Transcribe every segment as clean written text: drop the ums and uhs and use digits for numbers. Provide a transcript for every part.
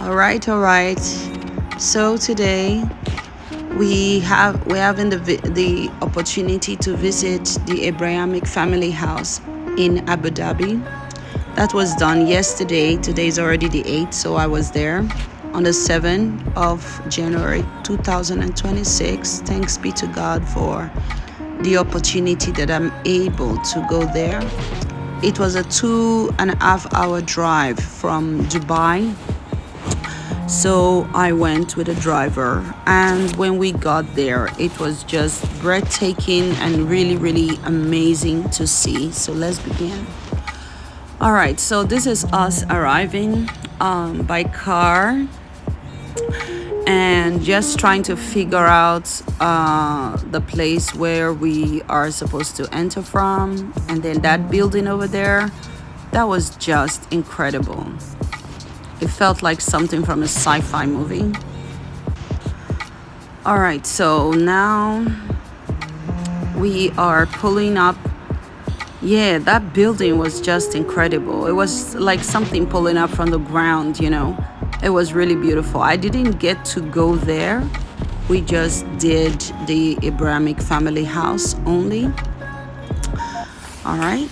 All right. So today we have the opportunity to visit the Abrahamic family house in Abu Dhabi. That was done yesterday. Today's already the 8th, so I was there on the 7th of January 2026. Thanks be to God for the opportunity that I'm able to go there. It was a 2.5 hour drive from Dubai, so I went with a driver, and when we got there, it was just breathtaking and really, really amazing to see. So let's begin. All right, so this is us arriving by car and just trying to figure out the place where we are supposed to enter from. And then that building over there, that was just incredible. It felt like something from a sci-fi movie. All right, so now we are pulling up. Yeah, that building was just incredible. It was like something pulling up from the ground. It was really beautiful. I didn't get to go there. We just did the Abrahamic family house only. All right.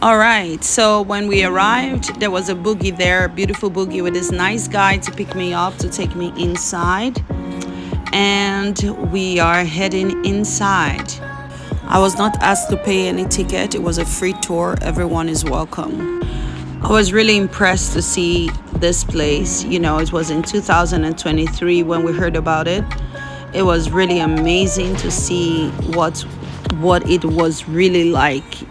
All right, so when we arrived, there was a boogie there, a beautiful boogie with this nice guy to pick me up, to take me inside. And we are heading inside. I was not asked to pay any ticket. It was a free tour. Everyone is welcome. I was really impressed to see this place. It was in 2023 when we heard about it. It was really amazing to see what it was really like,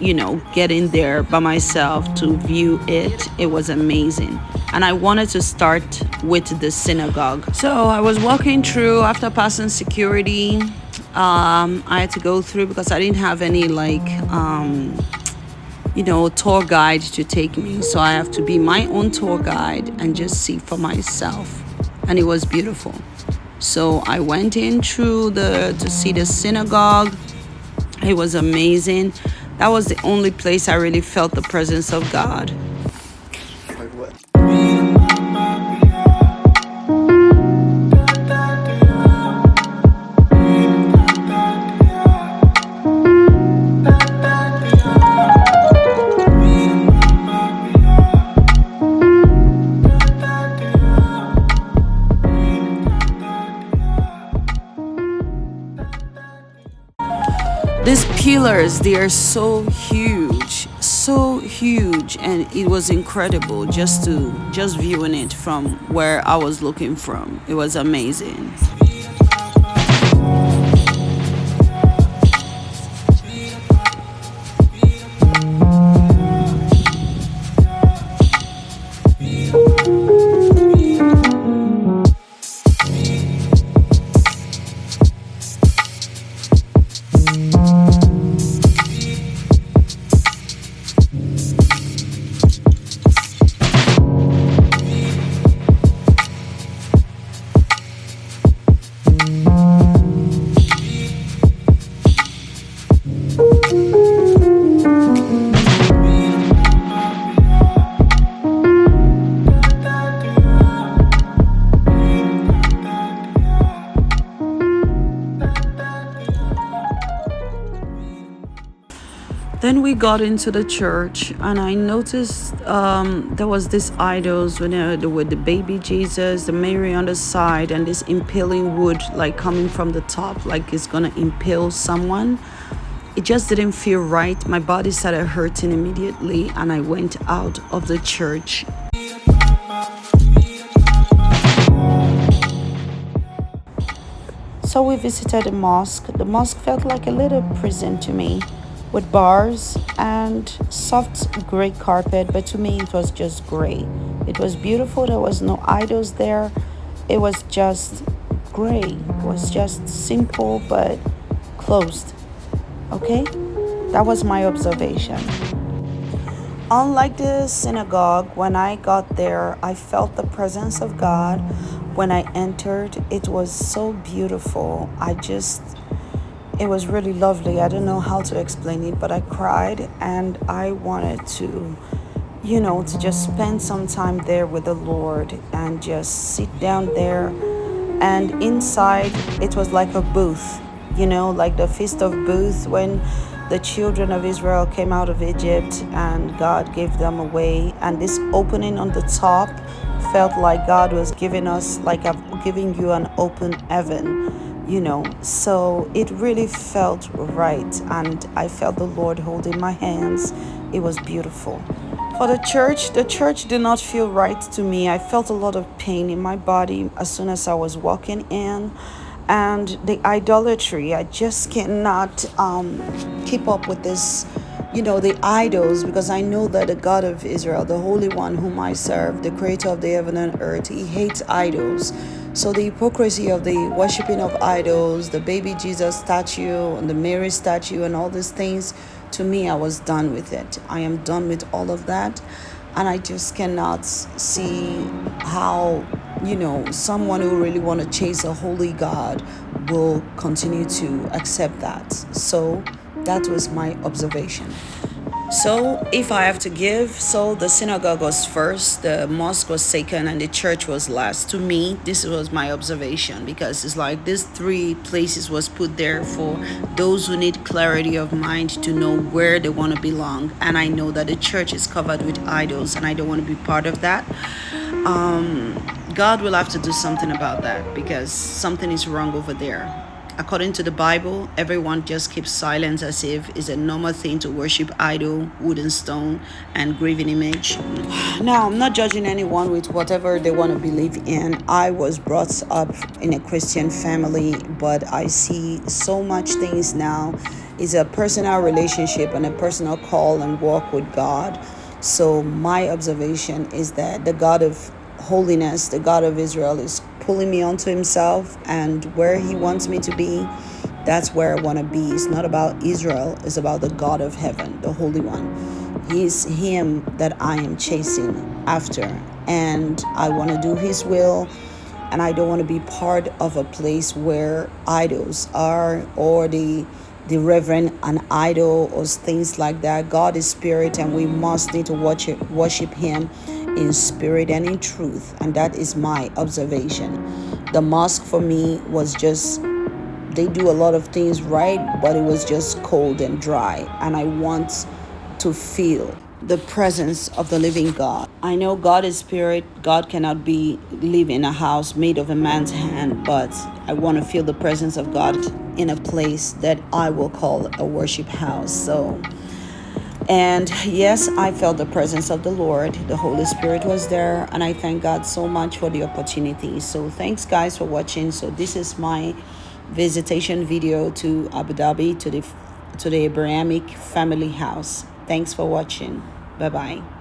getting there by myself to view it. It was amazing. And I wanted to start with the synagogue. So I was walking through after passing security. I had to go through because I didn't have any tour guide to take me. So I have to be my own tour guide and just see for myself. And it was beautiful. So I went in to see the synagogue. It was amazing. That was the only place I really felt the presence of God. These pillars, they are so huge, and it was incredible just viewing it from where I was looking from. It was amazing. Then we got into the church, and I noticed there was this idols with the baby Jesus, the Mary on the side, and this impaling wood like coming from the top, like it's gonna impale someone. It just didn't feel right. My body started hurting immediately, and I went out of the church. So we visited a mosque. The mosque felt like a little prison to me. with bars and soft gray carpet, but to me it was just gray. It was beautiful. There was no idols there. It was just gray. It was just simple but closed. Okay? That was my observation. Unlike the synagogue, when I got there, I felt the presence of God. When I entered, it was so beautiful. It was really lovely. I don't know how to explain it, but I cried and I wanted to just spend some time there with the Lord and just sit down there. And inside, it was like a booth, like the Feast of Booths when the children of Israel came out of Egypt and God gave them away. And this opening on the top felt like God was giving us, like I'm giving you an open heaven. So it really felt right. And I felt the Lord holding my hands. It was beautiful. For the church did not feel right to me. I felt a lot of pain in my body as soon as I was walking in. And the idolatry, I just cannot keep up with this, the idols, because I know that the God of Israel, the Holy One whom I serve, the creator of the heaven and earth, he hates idols. So the hypocrisy of the worshiping of idols, the baby Jesus statue and the Mary statue and all these things, to me, I was done with it. I am done with all of that. And I just cannot see how, someone who really want to chase a holy God will continue to accept that. So that was my observation. So if I have to give, so the synagogue was first, the mosque was second, and the church was last. To me, this was my observation, because it's like these three places was put there for those who need clarity of mind to know where they want to belong. And I know that the church is covered with idols, and I don't want to be part of that. God will have to do something about that, because something is wrong over there. According to the Bible, everyone just keeps silence as if it's a normal thing to worship idol, wooden stone, and graven image. Now, I'm not judging anyone with whatever they want to believe in. I was brought up in a Christian family, but I see so much things now. It's a personal relationship and a personal call and walk with God. So my observation is that the God of holiness, the God of Israel, is pulling me onto himself, and where he wants me to be, that's where I want to be. It's not about Israel, it's about the God of heaven, the Holy One. He's him that I am chasing after, and I want to do his will. And I don't want to be part of a place where idols are, or the reverend an idol or things like that. God is spirit, and we must need to worship him in spirit and in truth. And that is my observation. The mosque for me was just, they do a lot of things right, but it was just cold and dry. And I want to feel the presence of the living God. I know God is spirit. God cannot live in a house made of a man's hand, but I want to feel the presence of God in a place that I will call a worship house. And yes, I felt the presence of the Lord. The Holy Spirit was there, and I thank God so much for the opportunity. So thanks guys for watching. So this is my visitation video to Abu Dhabi, to the Abrahamic family house. Thanks for watching. Bye bye.